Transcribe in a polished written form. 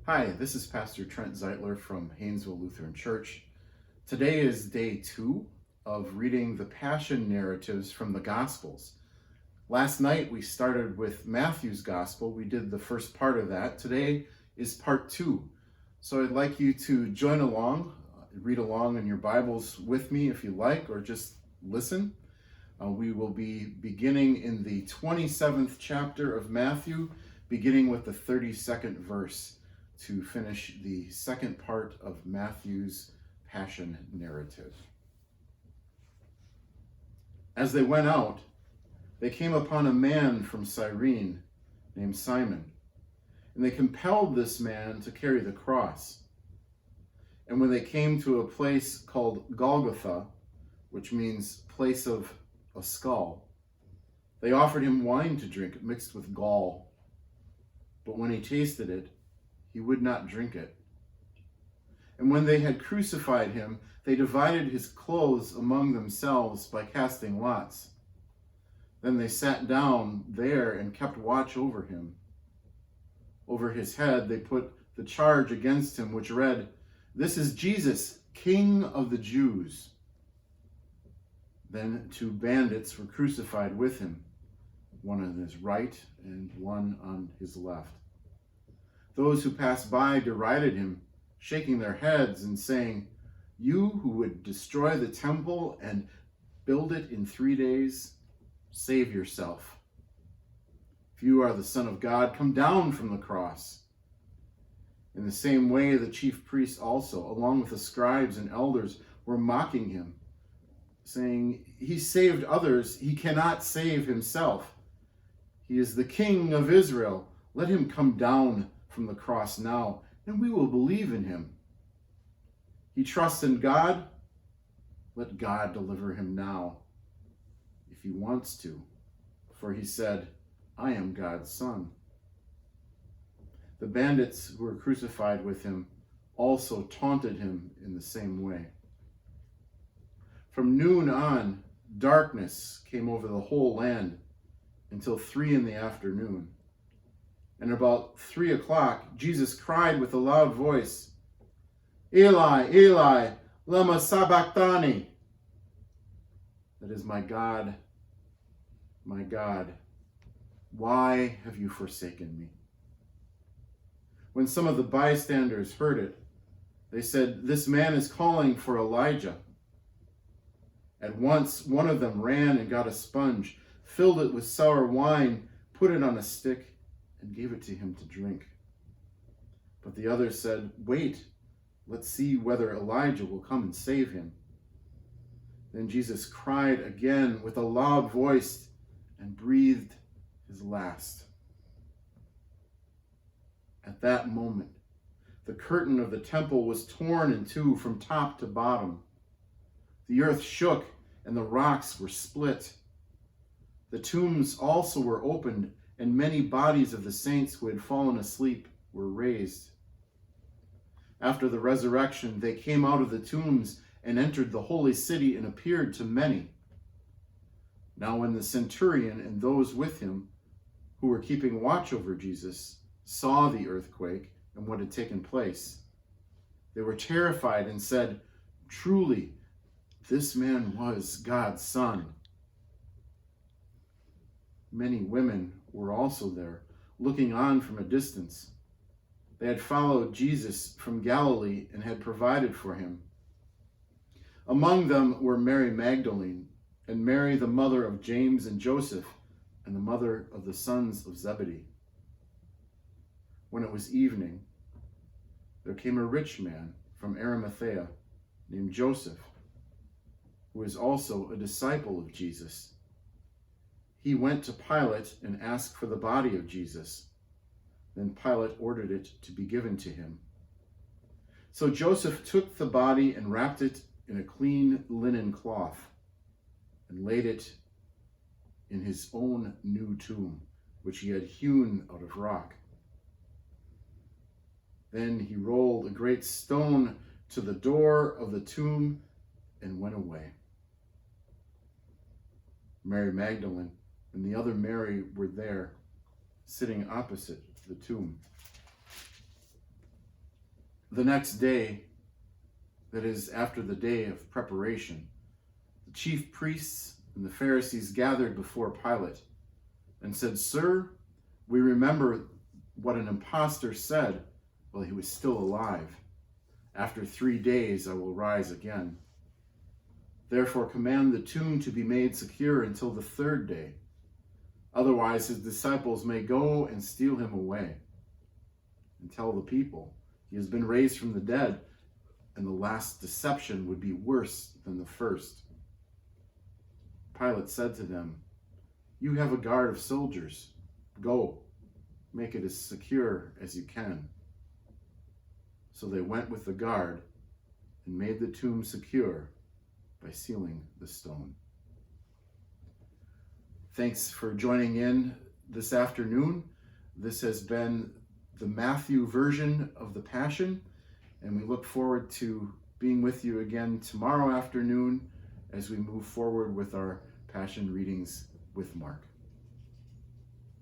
Hi, this is Pastor Trent from Haynesville Lutheran Church. Today is day 2 of reading the Passion narratives from the Gospels. Last night we started with Matthew's Gospel. We did the first part of that. Today is part 2. So I'd like you to join along, read along in your Bibles with me if you like, or just listen. We will be beginning in the 27th chapter of Matthew, beginning with the 32nd verse, to finish the second part of Matthew's Passion narrative. As they went out, they came upon a man from Cyrene named Simon, and they compelled this man to carry the cross. And when they came to a place called Golgotha, which means place of a skull, they offered him wine to drink mixed with gall. But when he tasted it, he would not drink it. And when they had crucified him, they divided his clothes among themselves by casting lots. Then they sat down there and kept watch over him. Over his head they put the charge against him, which read, "This is Jesus, King of the Jews." Then 2 bandits were crucified with him, one on his right and one on his left. Those who passed by derided him, shaking their heads and saying, "You who would destroy the temple and build it in 3 days, save yourself. If you are the Son of God, come down from the cross." In the same way, the chief priests also, along with the scribes and elders, were mocking him, saying, "He saved others, he cannot save himself. He is the King of Israel. Let him come down from the cross now, and we will believe in him. He trusts in God. Let God deliver him now, if he wants to, for he said, 'I am God's son.'" The bandits who were crucified with him also taunted him in the same way. From noon on, darkness came over the whole land until 3 p.m. And about 3 o'clock, Jesus cried with a loud voice, "Eli, Eli, lama sabachthani?" That is, my God, why have you forsaken me?" When some of the bystanders heard it, they said, "This man is calling for Elijah." At once, one of them ran and got a sponge, filled it with sour wine, put it on a stick, and gave it to him to drink. But the others said, "Wait, let's see whether Elijah will come and save him." Then Jesus cried again with a loud voice and breathed his last. At that moment, the curtain of the temple was torn in two from top to bottom. The earth shook and the rocks were split. The tombs also were opened, and many bodies of the saints who had fallen asleep were raised. After the resurrection, they came out of the tombs and entered the holy city and appeared to many. Now when the centurion and those with him who were keeping watch over Jesus saw the earthquake and what had taken place, they were terrified and said, "Truly, this man was God's son." Many women were also there, looking on from a distance. They had followed Jesus from Galilee and had provided for him. Among them were Mary Magdalene, and Mary the mother of James and Joseph, and the mother of the sons of Zebedee. When it was evening, there came a rich man from Arimathea named Joseph, who was also a disciple of Jesus. He went to Pilate and asked for the body of Jesus. Then Pilate ordered it to be given to him. So Joseph took the body and wrapped it in a clean linen cloth and laid it in his own new tomb, which he had hewn out of rock. Then he rolled a great stone to the door of the tomb and went away. Mary Magdalene and the other Mary were there, sitting opposite the tomb. The next day, that is, after the day of preparation, the chief priests and the Pharisees gathered before Pilate and said, "Sir, we remember what an impostor said while he was still alive. After 3 days I will rise again. Therefore command the tomb to be made secure until the 3rd day. Otherwise his disciples may go and steal him away and tell the people he has been raised from the dead, and the last deception would be worse than the first." Pilate said to them, "You have a guard of soldiers. Go, make it as secure as you can." So they went with the guard and made the tomb secure by sealing the stone. Thanks for joining in this afternoon. This has been the Matthew version of the Passion, and we look forward to being with you again tomorrow afternoon as we move forward with our Passion readings with Mark.